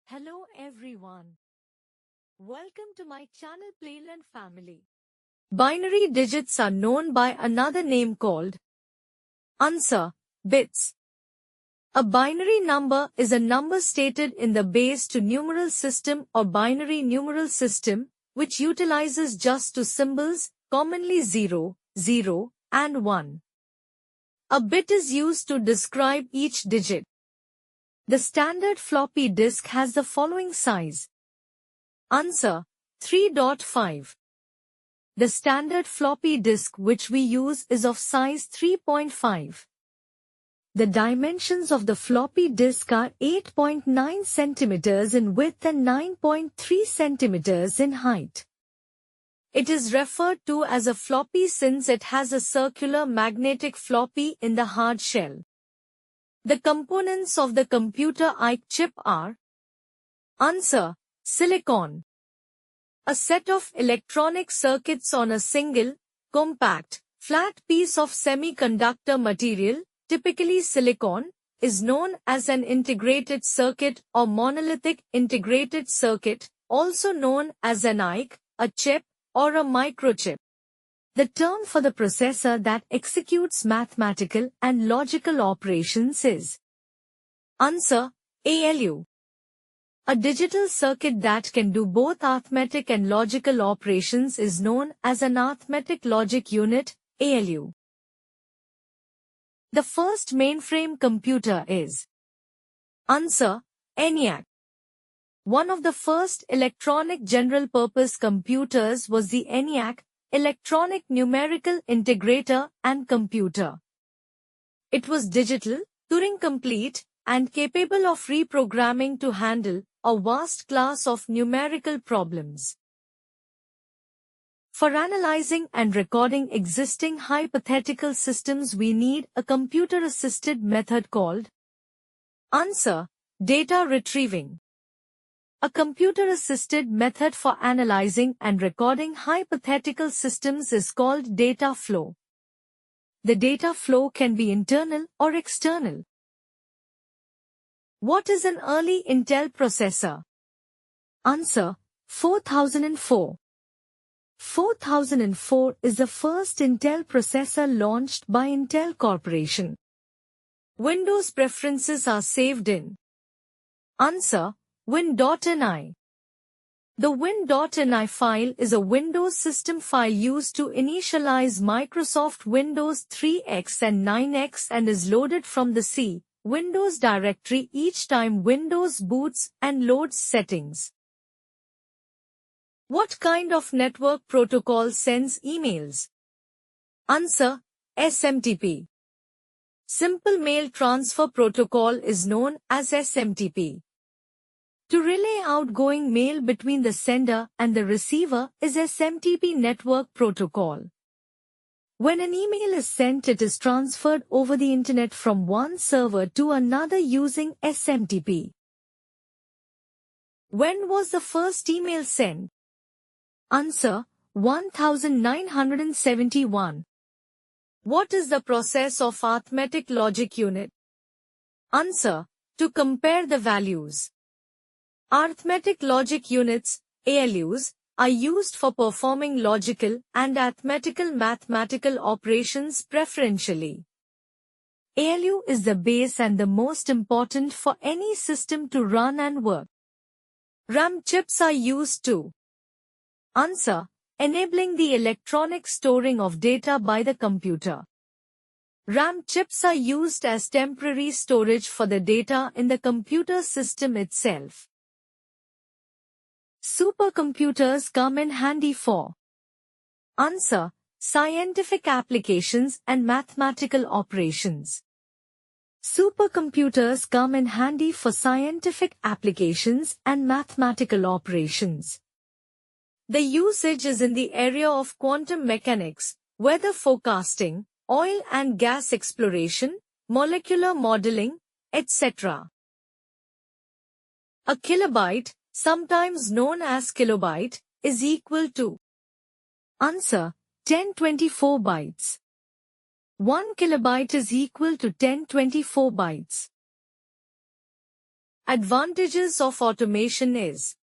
Hello everyone. Welcome to my channel Playland Family. Binary digits are known by another name called answer bits. A binary number is a number stated in the base to numeral system or binary numeral system, which utilizes just two symbols, commonly 0, 0, and 1. A bit is used to describe each digit. The standard floppy disk has the following size. Answer 3.5. The standard floppy disk which we use is of size 3.5. The dimensions of the floppy disk are 8.9 cm in width and 9.3 cm in height. It is referred to as a floppy since it has a circular magnetic floppy in the hard shell. The components of the computer IBPS chip are answer silicon. A set of electronic circuits on a single, compact, flat piece of semiconductor material, typically silicon, is known as an integrated circuit or monolithic integrated circuit, also known as an IC, a chip, or a microchip. The term for the processor that executes mathematical and logical operations is answer ALU. A digital circuit that can do both arithmetic and logical operations is known as an arithmetic logic unit, ALU. The first mainframe computer is answer ENIAC. One of the first electronic general-purpose computers was the ENIAC, Electronic Numerical Integrator and Computer. It was digital, Turing-complete, and capable of reprogramming to handle a vast class of numerical problems. For analyzing and recording existing hypothetical systems, we need a computer-assisted method called answer data retrieving. A computer-assisted method for analyzing and recording hypothetical systems is called data flow. The data flow can be internal or external. What is an early Intel processor? Answer 4004. 4004 is the first Intel processor launched by Intel Corporation. Windows preferences are saved in answer win.ini. The win.ini file is a Windows system file used to initialize Microsoft Windows 3X and 9X and is loaded from the C Windows directory each time Windows boots and loads settings. What kind of network protocol sends emails? Answer SMTP. Simple Mail Transfer Protocol is known as SMTP. To relay outgoing mail between the sender and the receiver is SMTP network protocol. When an email is sent, it is transferred over the internet from one server to another using SMTP. When was the first email sent? Answer 1971. What is the process of arithmetic logic unit? Answer to compare the values. Arithmetic logic units, ALUs, are used for performing logical and arithmetical mathematical operations preferentially. ALU is the base and the most important for any system to run and work. RAM chips are used to answer enabling the electronic storing of data by the computer. RAM chips are used as temporary storage for the data in the computer system itself. Supercomputers come in handy for answer scientific applications and mathematical operations. Supercomputers come in handy for scientific applications and mathematical operations. The usage is in the area of quantum mechanics, weather forecasting, oil and gas exploration, molecular modeling, etc. A kilobyte, sometimes known as kilobyte, is equal to answer 1024 bytes. 1 kilobyte is equal to 1024 bytes. Advantages of automation is: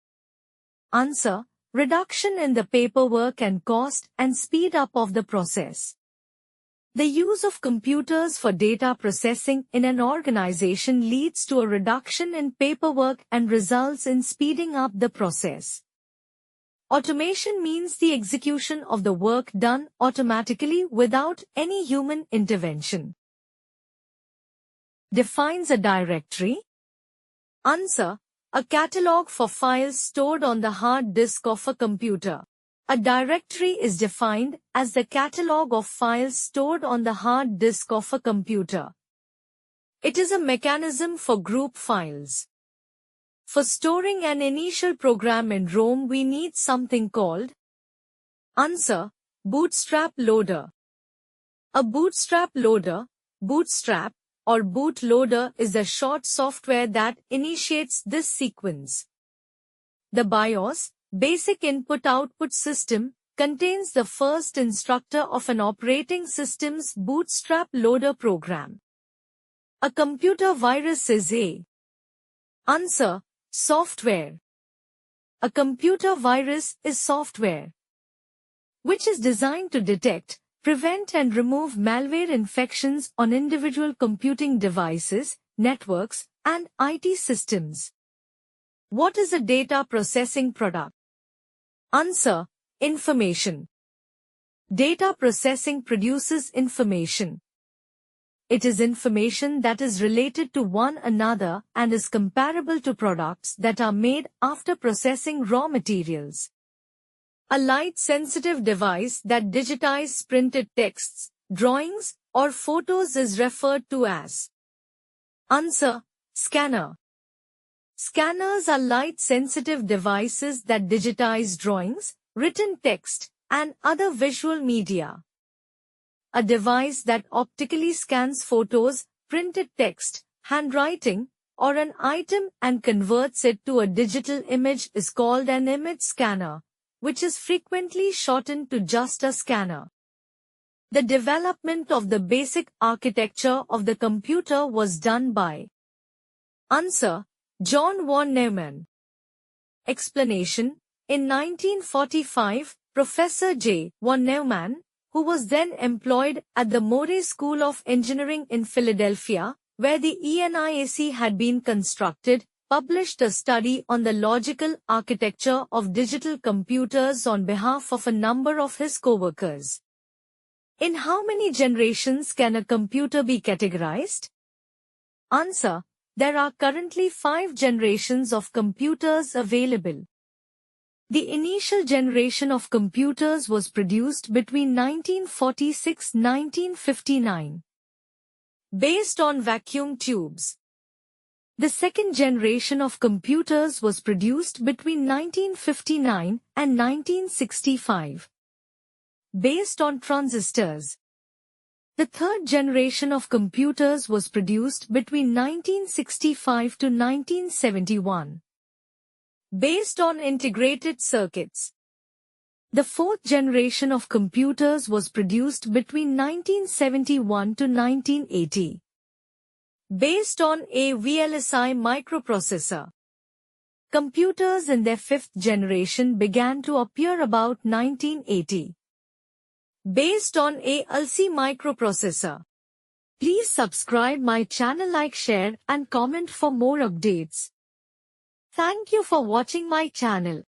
Answer: reduction in the paperwork and cost and speed up of the process. The use of computers for data processing in an organization leads to a reduction in paperwork and results in speeding up the process. Automation means the execution of the work done automatically without any human intervention. Defines a directory. Answer: a catalog for files stored on the hard disk of a computer. A directory is defined as the catalog of files stored on the hard disk of a computer. It is a mechanism for group files. For storing an initial program in ROM, we need something called Answer: bootstrap loader. A bootstrap loader, bootstrap, or bootloader is the short software that initiates this sequence. The BIOS, Basic Input-Output System, contains the first instructor of an operating system's bootstrap loader program. A computer virus is a Answer: software. A computer virus is software which is designed to detect, prevent and remove malware infections on individual computing devices, networks, and IT systems. What is a data processing product? Answer: information. Data processing produces information. It is information that is related to one another and is comparable to products that are made after processing raw materials. A light-sensitive device that digitizes printed texts, drawings, or photos is referred to as Answer: scanner. Scanners are light-sensitive devices that digitize drawings, written text, and other visual media. A device that optically scans photos, printed text, handwriting, or an item and converts it to a digital image is called an image scanner, which is frequently shortened to just a scanner. The development of the basic architecture of the computer was done by Answer: John von Neumann. Explanation: in 1945, Professor J. von Neumann, who was then employed at the Morey School of Engineering in Philadelphia, where the ENIAC had been constructed, published a study on the logical architecture of digital computers on behalf of a number of his co-workers. In how many generations can a computer be categorized? Answer: there are currently 5 generations of computers available. The initial generation of computers was produced between 1946–1959, based on vacuum tubes. The second generation of computers was produced between 1959 and 1965, based on transistors. The third generation of computers was produced between 1965 to 1971, based on integrated circuits. The fourth generation of computers was produced between 1971 to 1980, based on a VLSI microprocessor. Computers in their fifth generation began to appear about 1980. Based on a ULSI microprocessor. Please subscribe my channel, like, share and comment for more updates. Thank you for watching my channel.